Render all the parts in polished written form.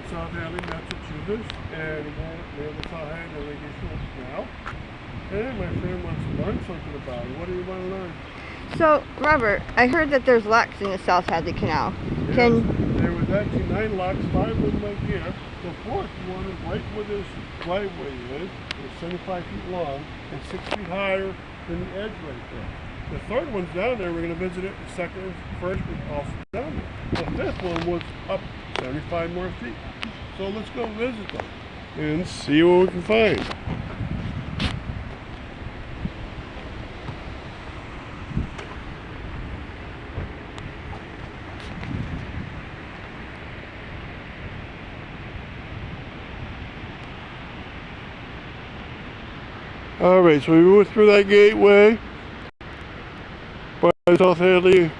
South Hadley, Massachusetts, and we have the Hadley Navigational Canal. And my friend wants to learn something about it. What do you want to learn? So, Robert, I heard that there's locks in the South Hadley Canal. Yes, there was actually 9 locks, 5 of them right here. The fourth one is right where this driveway is. It's 75 feet long and 6 feet higher than the edge right there. The third one's down there. We're going to visit it. The second and first was also down there. The fifth one was up 75 more feet. So let's go visit them and see what we can find. Alright, so we went through that gateway by the South Hadley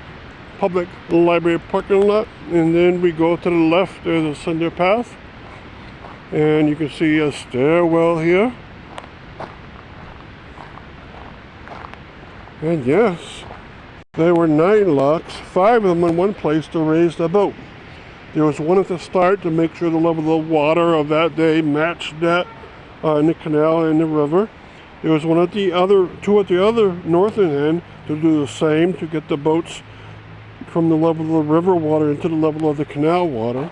Public Library parking lot, and then we go to the left. There's a cinder path, and you can see a stairwell here. And yes, there were 9 locks, 5 of them in one place to raise the boat. There was one at the start to make sure the level of the water of that day matched that in the canal and the river. There was one at the other, 2 at the other northern end to do the same, to get the boats from the level of the river water into the level of the canal water.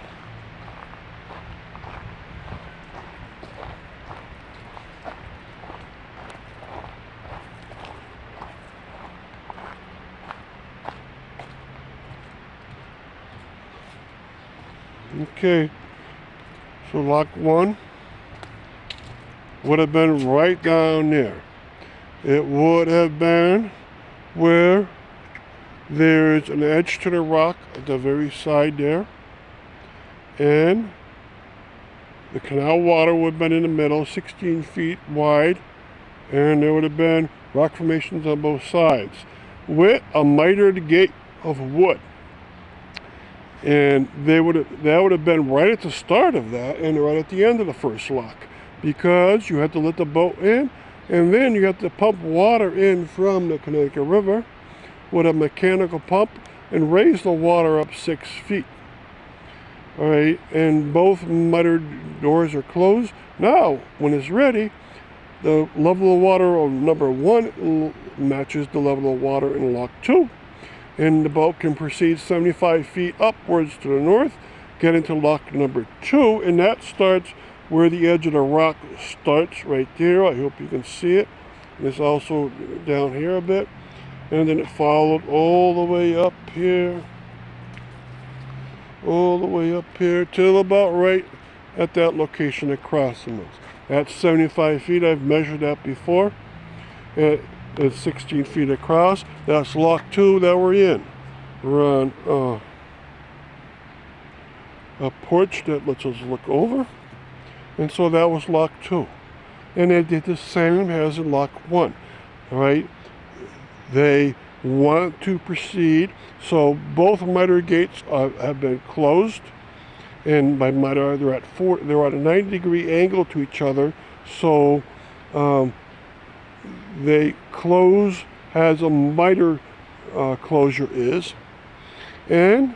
Okay, so lock 1 would have been right down there. It would have been where there's an edge to the rock at the very side there, and the canal water would have been in the middle, 16 feet wide, and there would have been rock formations on both sides with a mitered gate of wood. And that would have been right at the start of that and right at the end of the first lock, because you had to let the boat in, and then you have to pump water in from the Connecticut River with a mechanical pump and raise the water up 6 feet. All right, and both mitered doors are closed. Now, when it's ready, the level of water of number 1 matches the level of water in lock 2. And the boat can proceed 75 feet upwards to the north, get into lock number 2, and that starts where the edge of the rock starts, right there. I hope you can see it. And it's also down here a bit. And then it followed all the way up here. All the way up here till about right at that location of crossing those. That's 75 feet. I've measured that before. It's 16 feet across. That's lock 2 that we're in. We're on a porch that lets us look over. And so that was lock 2. And they did the same as in lock 1. All right? They want to proceed. So both miter gates have been closed. And by miter, they're at a 90-degree angle to each other. So they close as a miter closure is. And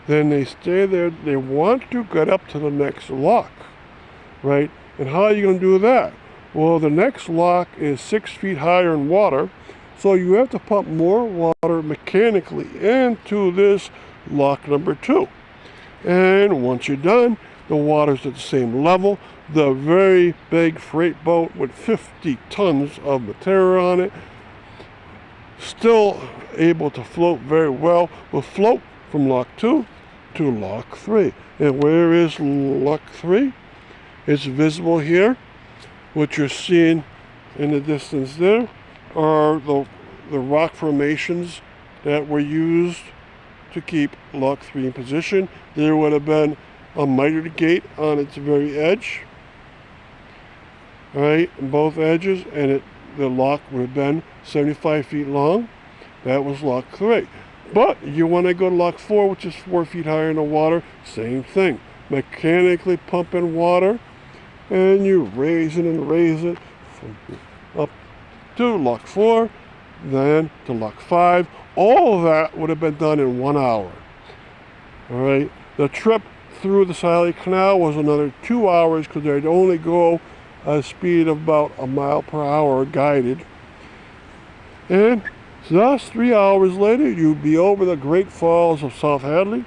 then they stay there. They want to get up to the next lock. Right? And how are you going to do that? Well, the next lock is 6 feet higher in water, so you have to pump more water mechanically into this lock number 2. And once you're done, the water's at the same level. The very big freight boat with 50 tons of material on it, still able to float very well, will float from lock 2 to lock 3. And where is lock 3? It's visible here. What you're seeing in the distance there are the rock formations that were used to keep lock 3 in position. There would have been a mitered gate on its very edge. All right, both edges, and the lock would have been 75 feet long. That was lock 3. But you want to go to lock 4, which is 4 feet higher in the water, same thing. Mechanically pumping water, and you raise it and raise it from up to lock 4, then to lock 5. All of that would have been done in 1 hour. All right. The trip through the Hadley Canal was another 2 hours because they'd only go a speed of about a mile per hour guided. And thus 3 hours later, you'd be over the Great Falls of South Hadley,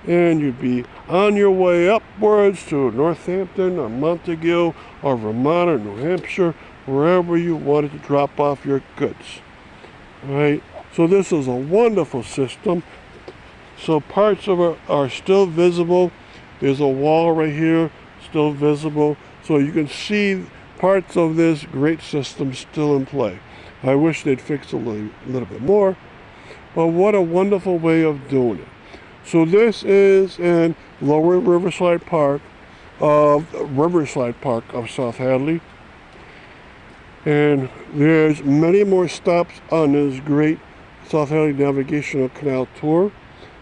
and you'd be on your way upwards to Northampton or Montague or Vermont or New Hampshire, wherever you wanted to drop off your goods. All right, so this is a wonderful system. So parts of it are still visible. There's a wall right here still visible, so you can see parts of this great system still in play. I wish they'd fix a little bit more, but what a wonderful way of doing it. So this is in Lower Riverside Park of South Hadley, and there's many more stops on this great South Hadley Navigational Canal tour,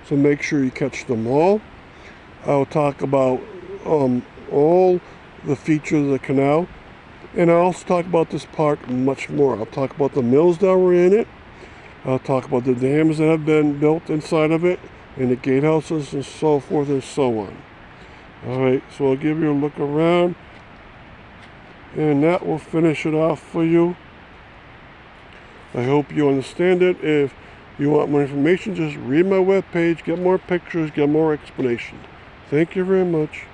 so make sure you catch them all. I'll talk about all the features of the canal, and I'll also talk about this park much more. I'll talk about the mills that were in it. I'll talk about the dams that have been built inside of it, and the gatehouses and so forth and so on. Alright, so I'll give you a look around, and that will finish it off for you. I hope you understand it. If you want more information, just read my webpage, get more pictures, get more explanation. Thank you very much.